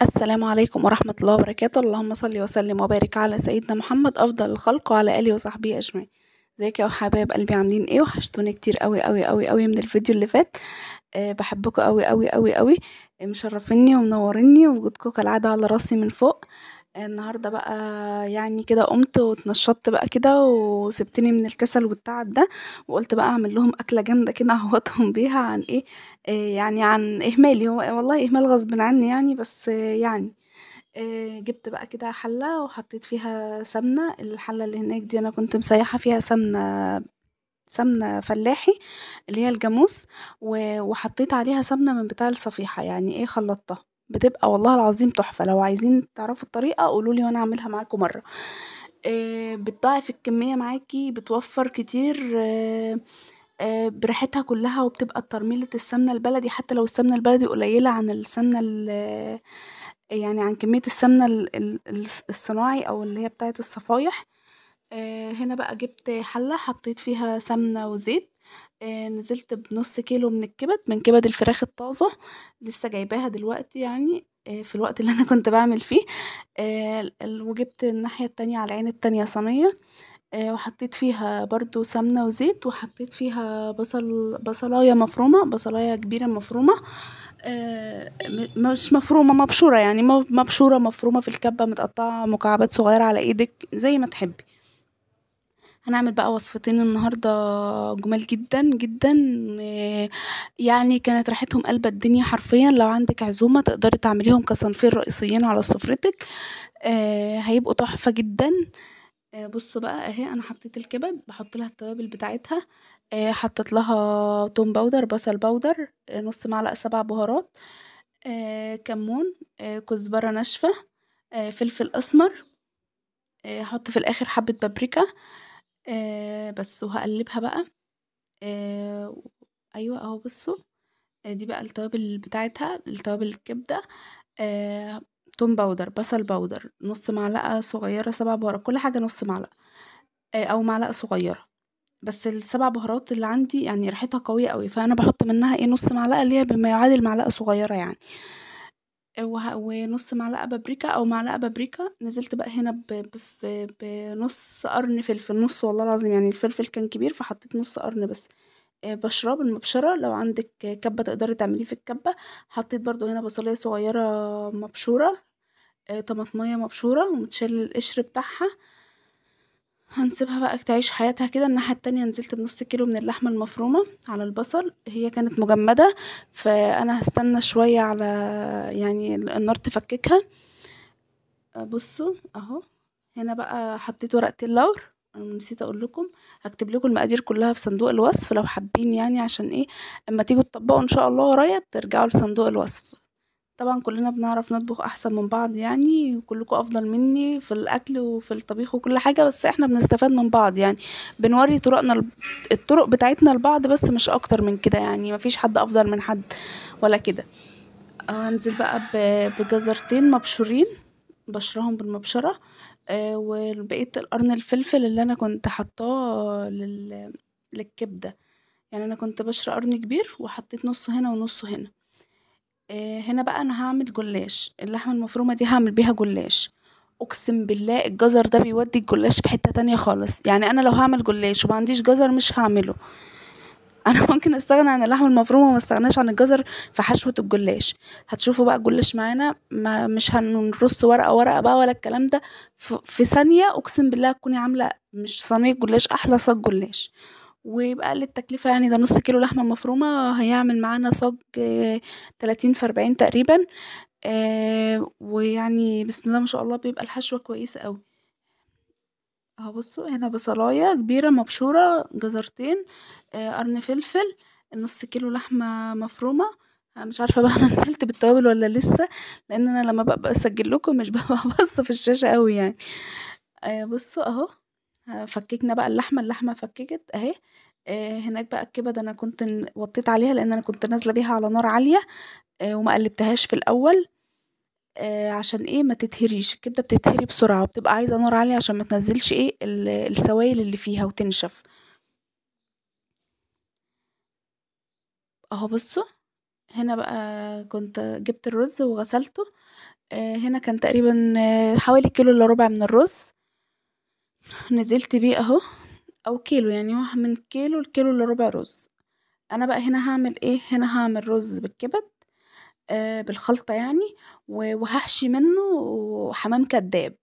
السلام عليكم ورحمة الله وبركاته. اللهم صل وسلم وبارك على سيدنا محمد أفضل الخلق وعلى آله وصحبه أجمعين. ازيك يا حبايب قلبي، عاملين ايه؟ وحشتوني كتير قوي قوي قوي قوي من الفيديو اللي فات. بحبكم قوي قوي قوي قوي. مشرفيني ومنوريني ووجودكم كالعادة على راسي من فوق. النهاردة بقى يعني كده قمت واتنشطت بقى كده وسبتني من الكسل والتعب ده، وقلت بقى اعمل لهم اكلة جامدة كده اعوضهم بيها عن ايه. يعني عن اهمالي، هو والله اهمال غصب عني يعني، بس يعني جبت بقى كده حلة وحطيت فيها سمنة. الحلة اللي هناك دي انا كنت مسيحة فيها سمنة فلاحي اللي هي الجاموس، وحطيت عليها سمنة من بتاع الصفيحة، يعني ايه خلطتها. بتبقى والله العظيم تحفة. لو عايزين تعرفوا الطريقة قولولي وانا اعملها معاكم مرة. بتضاعف الكمية معاكي، بتوفر كتير. بريحتها كلها، وبتبقى ترميلة السمنة البلدي، حتى لو السمنة البلدي قليلة عن السمنة يعني عن كمية السمنة الصناعي او اللي هي بتاعة الصفايح. هنا بقى جبت حلة حطيت فيها سمنة وزيت. نزلت بنص كيلو من الكبد، من كبد الفراخ الطازة، لسه جايباها دلوقتي يعني. في الوقت اللي انا كنت بعمل فيه. وجبت الناحية التانية على العين التانية صينية. وحطيت فيها برضو سمنة وزيت، وحطيت فيها بصلاية مفرومة، بصلاية كبيرة مفرومة. مش مفرومة، مبشورة يعني، مبشورة مفرومة في الكبة، متقطعة مكعبات صغيرة على ايدك زي ما تحبي. هنعمل بقى وصفتين النهاردة جمال جدا جدا. آه، يعني كانت ريحتهم قلب الدنيا حرفيا. لو عندك عزومة تقدري تعمليهم كصنفين رئيسيين على سفرتك. هيبقوا تحفة جدا. بصوا بقى اهي، انا حطيت الكبد بحط لها التوابل بتاعتها. حطيت لها توم باودر، بصل باودر، نص معلقة 7 بهارات، كمون، كزبرة ناشفة، فلفل اسمر. هحط في الاخر حبة بابريكا. بس وهقلبها بقى. آه ايوه اهو بصوا. دي بقى التوابل بتاعتها، التوابل الكبده. آه توم باودر، بصل باودر، نص معلقه صغيره 7 بهارات، كل حاجه نص معلقه. او معلقه صغيره. بس ال7 بهارات اللي عندي يعني ريحتها قويه قوي، فانا بحط منها ايه نص معلقه، اللي هي بما يعادل معلقه صغيره يعني. ونص معلقه بابريكا او معلقه بابريكا. نزلت بقى هنا بنص قرن فلفل، نص والله العظيم، يعني الفلفل كان كبير فحطيت نص قرن بس. بشرب المبشرة، لو عندك كبة تقدري تعمليه في الكبة. حطيت برضو هنا بصلية صغيرة مبشورة. طماطمية مبشورة ومتشال القشر بتاعها. هنسيبها بقى تعيش حياتها كده. الناحية التانية نزلت بنص كيلو من اللحمة المفرومة على البصل، هي كانت مجمدة، فأنا هستنى شوية على يعني النار تفككها. بصوا اهو. هنا بقى حطيت ورقة اللورا. انا نسيت اقول لكم، هكتب لكم المقادير كلها في صندوق الوصف لو حابين، يعني عشان ايه اما تيجوا تطبقوا ان شاء الله ورايا ترجعوا لصندوق الوصف. طبعا كلنا بنعرف نطبخ احسن من بعض يعني، وكلكم افضل مني في الاكل وفي الطبيخ وكل حاجة، بس احنا بنستفاد من بعض يعني. بنوري طرقنا الطرق بتاعتنا لبعض، بس مش اكتر من كده يعني، مفيش حد افضل من حد ولا كده. هنزل بقى بجزرتين مبشورين، بشرهم بالمبشرة. وبقيت القرن الفلفل اللي انا كنت حطاه للكبدة. يعني انا كنت بشر قرن كبير وحطيت نصه هنا ونصه هنا. هنا بقى انا هعمل جلاش اللحمة المفرومة دي، هعمل بيها جلاش. اقسم بالله الجزر ده بيودي الجلاش في حتة تانية خالص. يعني انا لو هعمل جلاش وما عنديش جزر مش هعمله. انا ممكن استغنى عن اللحمه المفرومه وما استغناش عن الجزر في حشوه الجلاش. هتشوفوا بقى الجلاش معانا، ما مش هنرص ورقه ورقه بقى ولا الكلام ده. في ثانيه اقسم بالله تكوني عامله مش صينيه جلاش، احلى صاج جلاش. ويبقى التكلفه يعني، ده نص كيلو لحمه مفرومه هيعمل معانا صاج 30 في 40 تقريبا. ويعني بسم الله ما شاء الله بيبقى الحشوه كويسه قوي. اهو بصوا هنا بصلاية كبيرة مبشورة، جزرتين، قرن فلفل، نص كيلو لحمة مفرومة. مش عارفة بقى انا نزلت بالتوابل ولا لسه، لان انا لما ببقى اسجل لكم مش ببقى بص في الشاشة قوي يعني. بصوا اهو. فككنا بقى اللحمة فككت اهي. هناك بقى الكبد انا كنت وطيت عليها لان انا كنت نازلة بيها على نار عالية. وما قلبتهاش في الاول. عشان ايه ما تتهريش الكبده، بتتهري بسرعه وبتبقى عايزه نار عاليه عشان ما تنزلش ايه السوائل اللي فيها وتنشف. اهو بصوا. هنا بقى كنت جبت الرز وغسلته. هنا كان تقريبا حوالي كيلو الا ربع من الرز. نزلت بيه اهو، او كيلو يعني، هو من كيلو لكيلو الا ربع رز. انا بقى هنا هعمل ايه؟ هنا هعمل رز بالكبد، بالخلطة يعني، وهحشي منه حمام كداب.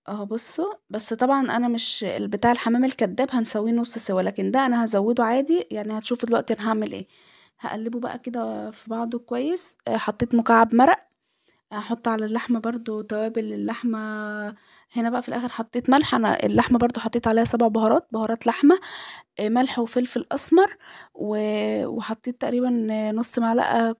اهو بصوا، بس طبعا انا مش بتاع الحمام الكداب هنسويه نص سوا، لكن ده انا هزوده عادي يعني. هتشوفوا دلوقتي انا هعمل ايه. هقلبه بقى كده في بعضه كويس. حطيت مكعب مرق. هحط على اللحمة برضو توابل اللحمة. هنا بقى في الاخر حطيت ملح. انا اللحمة برضو حطيت عليها 7 بهارات، بهارات لحمة. ملح وفلفل اسمر، وحطيت تقريبا نص معلقة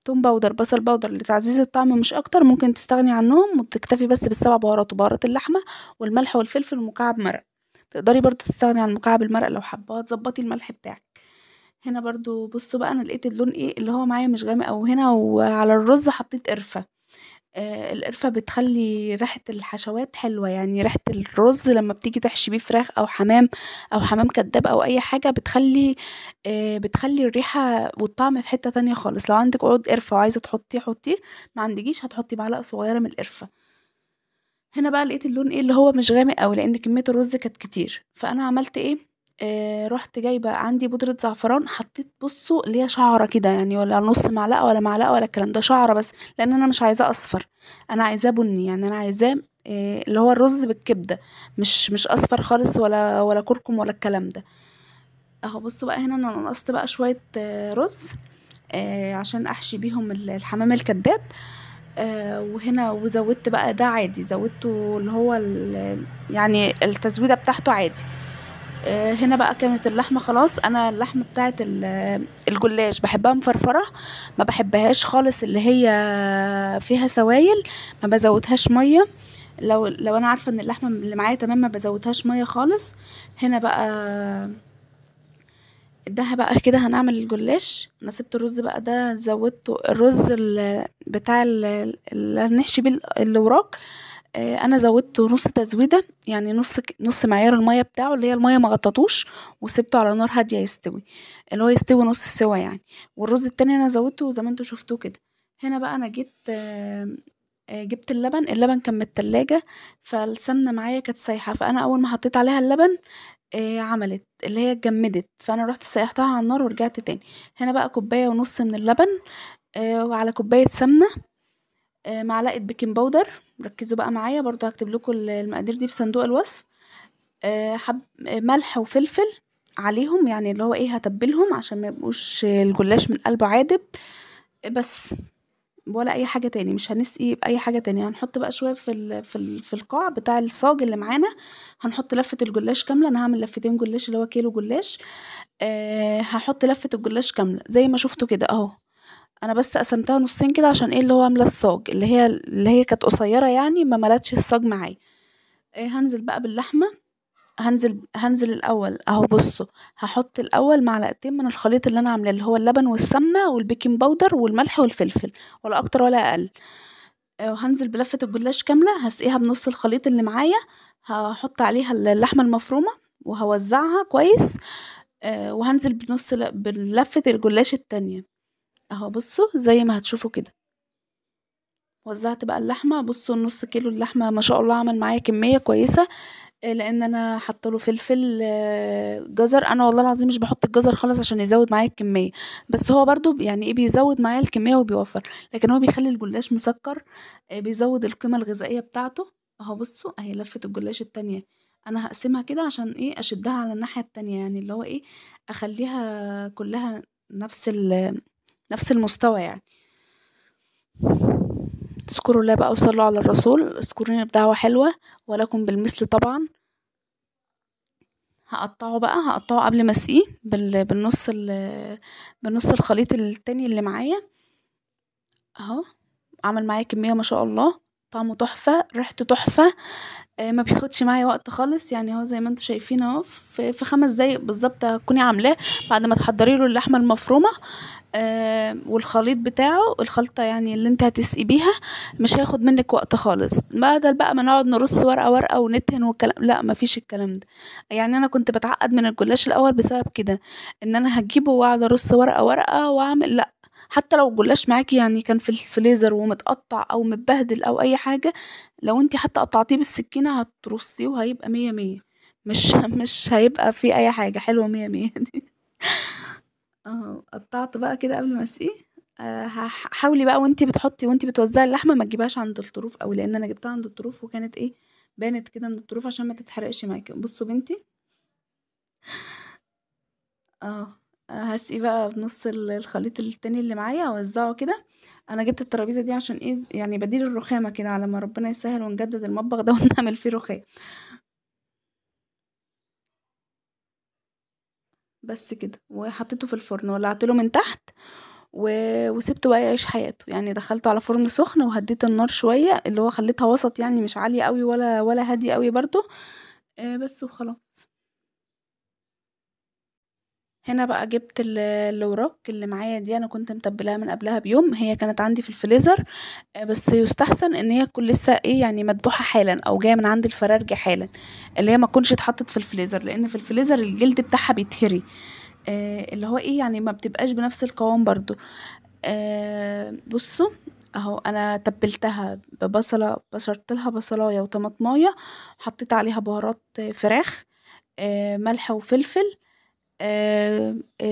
توم باودر، بصل باودر لتعزيز الطعم مش اكتر. ممكن تستغني عنهم وتكتفي بس بال7 بهارات وبهارات اللحمة والملح والفلفل ومكعب مرق. تقدري برضو تستغني عن مكعب المرق لو حابة، تظبطي الملح بتاعك. هنا برضو بصوا بقى، انا لقيت اللون ايه اللي هو معايا مش غامق. او هنا وعلى الرز حطيت قرفة. القرفة بتخلي ريحة الحشوات حلوة، يعني ريحة الرز لما بتيجي تحشي بيه فراخ او حمام او حمام كداب او اي حاجة، بتخلي الريحة والطعم في حتة تانية خالص. لو عندك عود قرفة وعايزة تحطيه حطيه، ما عندكيش هتحطي معلقة صغيرة من القرفة. هنا بقى لقيت اللون ايه اللي هو مش غامق قوي، لان كمية الرز كانت كتير. فانا عملت ايه؟ رحت جايبة عندي بودرة زعفران. حطيت بصوا اللي هي شعرة كده يعني، ولا نص معلقة ولا معلقة ولا الكلام ده، شعرة بس. لان انا مش عايزاه اصفر، انا عايزاه بني يعني. انا عايزاه اللي هو الرز بالكبدة، مش اصفر خالص، ولا كركم ولا الكلام ده. اهو بصوا بقى، هنا انا نقصت بقى شوية رز عشان احشي بيهم الحمام الكداب. وهنا وزودت بقى ده عادي، زودته اللي هو يعني التزويدة بتاعته عادي. هنا بقى كانت اللحمة خلاص. انا اللحمة بتاعت الجلاش بحبها مفرفرة، ما بحبهاش خالص اللي هي فيها سوائل. ما بزودهاش مية. لو انا عارفة ان اللحمة اللي معايا تمام، ما بزودهاش مية خالص. هنا بقى ده بقى كده هنعمل الجلاش. انا سبت الرز بقى ده، زودته الرز بتاع اللي هنحشي بيه اللي وراك. انا زودته نص تزويده يعني، نص معيار الميه بتاعه، اللي هي الميه ما غططوش. وسبته على نار هاديه يستوي، اللي هو يستوي نص سوا يعني. والرز التاني انا زودته زي ما انتوا شفتوه كده. هنا بقى انا جيت جبت اللبن كان من التلاجة. فالسمنة معايا كانت سايحة، فأنا أول ما حطيت عليها اللبن عملت اللي هي اتجمدت. فانا رحت سيحتها على النار ورجعت تاني. هنا بقى كوبايه ونص من اللبن، وعلى كوبايه سمنه، معلقه بيكنج باودر. ركزوا بقى معايا برضو، هكتب لكم المقادير دي في صندوق الوصف. حب ملح وفلفل عليهم، يعني اللي هو ايه، هتبلهم عشان ما يبقوش الجلاش من قلبه عادب. بس ولا اي حاجه تاني، مش هنسقي باي حاجه تانية. هنحط بقى شويه في القاع بتاع الصاج اللي معانا. هنحط لفه الجلاش كامله. انا هعمل لفتين جلاش، اللي هو كيلو جلاش. هحط لفه الجلاش كامله زي ما شفتوا كده اهو. انا بس قسمتها نصين كده عشان ايه، اللي هو املى الصاج، اللي هي كانت قصيره يعني، ما ملتش الصاج معايا. هنزل بقى باللحمه. هنزل الاول اهو بصوا. هحط الاول معلقتين من الخليط اللي انا عاملاه، اللي هو اللبن والسمنه والبيكنج باودر والملح والفلفل، ولا اكتر ولا اقل. وهنزل بلفه الجلاش كامله، هسقيها بنص الخليط اللي معايا. هحط عليها اللحمه المفرومه وهوزعها كويس. وهنزل بلفه الجلاش التانية اهو بصوا زي ما هتشوفوا كده. وزعت بقى اللحمه. بصوا النص كيلو اللحمه ما شاء الله عمل معايا كميه كويسه. لان انا حاطه له فلفل جزر. انا والله العظيم مش بحط الجزر خالص عشان يزود معايا الكميه، بس هو برضو يعني ايه، بيزود معايا الكميه وبيوفر. لكن هو بيخلي الجلاش مسكر. بيزود القيمه الغذائيه بتاعته. اهو بصوا اهي لفه الجلاش التانية. انا هقسمها كده عشان ايه، اشدها على الناحيه التانية، يعني اللي هو ايه، اخليها كلها نفس المستوى يعني. اذكروا الله بقى وصلوا على الرسول، اذكروني بدعوة حلوة ولكم بالمثل طبعا. هقطعه قبل ما اسقيه بالنص الخليط التاني اللي معايا اهو. عمل معايا كمية ما شاء الله. طعمه تحفة، ريحته تحفة. ما بياخدش معايا وقت خالص، يعني اهو زي ما انتوا شايفين اهو في 5 دقايق بالظبط هتكوني عاملاه. بعد ما تحضري له اللحمة المفرومة والخليط بتاعه، الخلطة يعني اللي انت هتسقي بيها، مش هياخد منك وقت خالص. بدل بقى ما نقعد نرص ورقة ورقة وندهن والكلام، لا مفيش الكلام ده. يعني انا كنت بتعقد من الجلاش الاول بسبب كده، ان انا هجيبه واقعد ارص ورقة ورقة واعمل، لا. حتى لو الجلاش معاكي يعني كان في الفريزر ومتقطع او متبهدل او اي حاجة، لو انت حتى قطعتيه بالسكينة هترصيه وهيبقى مية مية. مش هيبقى فيه اي حاجة حلوة مية مية دي. اه قطعت بقى كده قبل ما اسقيه. حاولي بقى وانتي بتحطي وانتي بتوزعي اللحمه ما تجيبهاش عند الطروف قوي، لان انا جبتها عند الطروف وكانت ايه، بانت كده من الطروف عشان ما تتحرقش معاكي. بصوا بنتي، اه هسقي بقى بنص الخليط التاني اللي معايا اوزعه كده. انا جبت الترابيزه دي عشان ايه، يعني بديل الرخامه كده، على ما ربنا يسهل ونجدد المطبخ ده ونعمل فيه رخام. بس كده، وحطيته في الفرن ولعت له من تحت و... وسبته بقى يعيش حياته. يعني دخلته على فرن سخن وهديت النار شوية، اللي هو خليتها وسط يعني، مش عالية قوي ولا هادية قوي برضو. بس وخلاص. هنا بقى جبت الوراك اللي معايا دي، انا كنت متبلاها من قبلها بيوم، هي كانت عندي في الفريزر. بس يستحسن ان هي تكون لسه ايه يعني مدبوحه حالا او جايه من عند الفرارجي حالا، اللي هي ما تكونش اتحطت في الفريزر، لان في الفريزر الجلد بتاعها بيتهري. اللي هو ايه يعني ما بتبقاش بنفس القوام برضو. بصوا اهو انا تبلتها ببصله، بشرت لها بصلايه وطماطمايه، حطيت عليها بهارات فراخ، ملح وفلفل،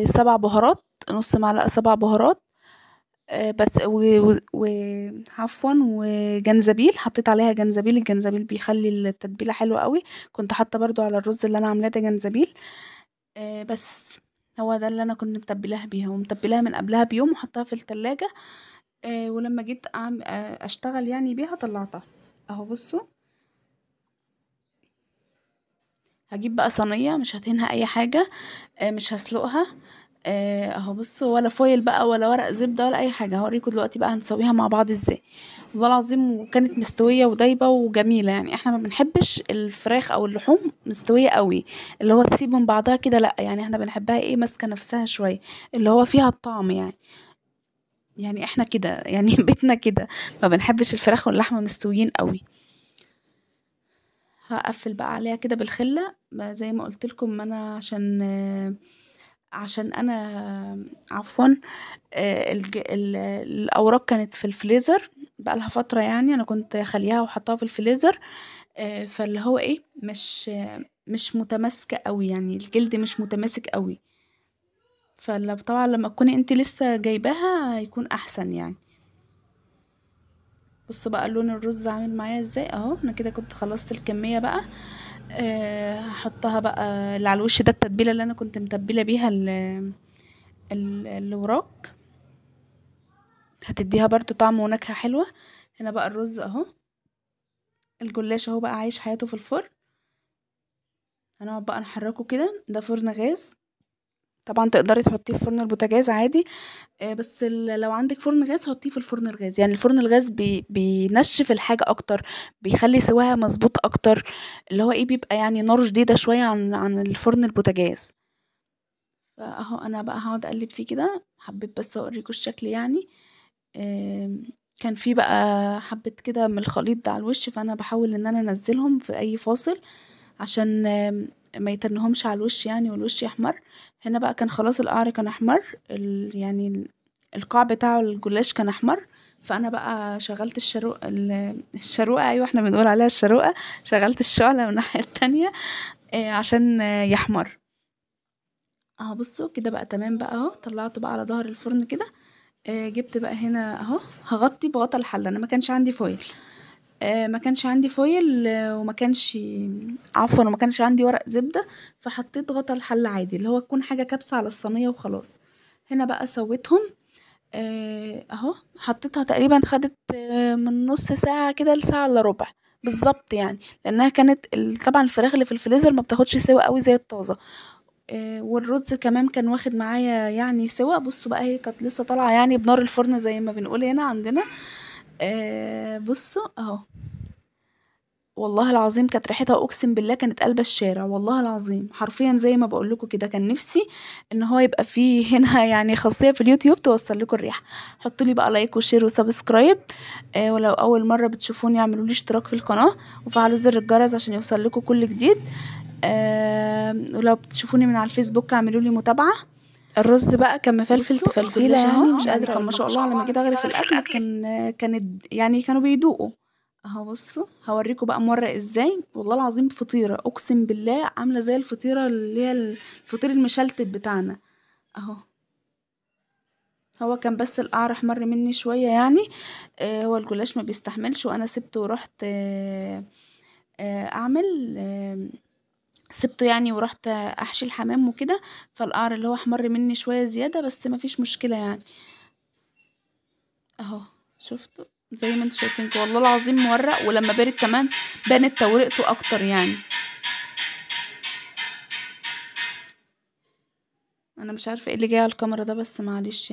7 بهارات، نص معلقه 7 بهارات. بس عفوا، وجنزبيل، حطيت عليها جنزبيل، الجنزبيل بيخلي التتبيله حلوه قوي. كنت حاطه برضو على الرز اللي انا عاملاه ده جنزبيل. بس هو ده اللي انا كنت متبلاها بيها، ومتبلاها من قبلها بيوم وحطها في التلاجة. ولما جيت اشتغل يعني بيها طلعتها. اهو بصوا، هجيب بقى صينيه مش هتنها اي حاجه، مش هسلقها. اهو بصوا، ولا فويل بقى ولا ورق زبده ولا اي حاجه، هوريكم دلوقتي بقى هنسويها مع بعض ازاي. والله العظيم وكانت مستويه ودايبه وجميله. يعني احنا ما بنحبش الفراخ او اللحوم مستويه قوي، اللي هو تسيب من بعضها كده، لا. يعني احنا بنحبها ايه، ماسكه نفسها شويه، اللي هو فيها الطعم يعني. يعني احنا كده يعني بيتنا كده، ما بنحبش الفراخ واللحمه مستويين قوي. هقفل بقى عليها كده بالخله بقى زي ما قلت لكم. ما انا عشان انا عفوا، الاوراق كانت في الفريزر بقى لها فتره، يعني انا كنت خليها وحطها في الفريزر. فاللي هو ايه مش متماسكه قوي، يعني الجلد مش متماسك قوي. طبعا لما تكوني انت لسه جايباها هيكون احسن يعني. بصوا بقى لون الرز عامل معايا ازاي اهو. انا كده كنت خلصت الكميه بقى. هحطها بقى اللي على الوش ده، التتبيله اللي انا كنت متبله بيها الوراك، هتديها برضو طعم ونكهه حلوه. هنا بقى الرز اهو، الجلاش اهو بقى عايش حياته في الفرن. هنقعد بقى نحركه كده، ده فرن غاز. طبعا تقدري تحطيه في فرن البوتاجاز عادي، بس لو عندك فرن غاز حطيه في الفرن الغاز. يعني الفرن الغاز بينشف الحاجة اكتر، بيخلي سواها مظبوط اكتر، اللي هو ايه بيبقى يعني ناره شديدة شوية عن الفرن البوتاجاز. فاهو انا بقى هقعد اقلب فيه كده، حبيت بس اوريكم الشكل يعني. آم، كان في بقى حبة كده من الخليط ده على الوش، فانا بحاول ان انا انزلهم في اي فاصل عشان ما يتنهمش على الوش يعني والوش يحمر. هنا بقى كان خلاص القعر كان احمر، يعني القاع بتاعه الجلاش كان احمر. فانا بقى شغلت الشروقه، ايوه احنا بنقول عليها الشروقه. شغلت الشعله من الناحيه التانية عشان يحمر. اهو بصوا كده بقى تمام بقى اهو. طلعته بقى على ظهر الفرن كده. جبت بقى هنا اهو، هغطي بغطا الحله، انا ما كانش عندي فويل. ما كانش عندي فويل، وما كانش عفوا وما كانش عندي ورق زبدة. فحطيت غطا الحل عادي، اللي هو تكون حاجة كابسة على الصينية وخلاص. هنا بقى سويتهم. اهو حطيتها تقريبا خدت من نص ساعة كده لساعة الا ربع بالظبط يعني. لانها كانت طبعا الفراخ اللي في الفريزر ما بتاخدش سوا قوي زي الطازة. والرز كمان كان واخد معايا يعني سوا. بصوا بقى هي كانت لسه طالعة يعني بنار الفرن زي ما بنقول هنا عندنا. بصوا اهو، والله العظيم كانت ريحتها اقسم بالله كانت قلبة الشارع، والله العظيم حرفيا زي ما بقول لكم كده. كان نفسي ان هو يبقى فيه هنا يعني خاصية في اليوتيوب توصل لكم الريحة. حطوا لي بقى لايك وشير وسبسكرايب. ولو اول مرة بتشوفوني اعملوا لي اشتراك في القناة وفعلوا زر الجرس عشان يوصل لكم كل جديد. ولو بتشوفوني من على الفيسبوك اعملوا لي متابعة. الرز بقى كان مفلفل بصوا تفلفيله الجلاش اهو، يعني مش يعني قادره كان اقول ما لكم شاء ما الله شاء على الله ما لما جيت جيت اغرف اغرف الاكل الاكل كانت يعني كانوا بيدوقوا. اهو بصوا هوريكم بقى مورق ازاي، والله العظيم فطيره اقسم بالله عامله زي الفطيره اللي هي الفطير المشلتت بتاعنا اهو. هو كان بس القعر احمر مني شويه يعني. هو الجلاش ما بيستحملش وانا سبته ورحت اعمل سبته يعني ورحت احشي الحمام وكده. فالقعر اللي هو احمر مني شويه زياده بس ما فيش مشكله يعني. اهو شفتوا زي ما انتوا شايفين كده، والله العظيم مورق، ولما بارد كمان بانت تورقته اكتر يعني. انا مش عارفه ايه اللي جاي على الكاميرا ده بس معلش.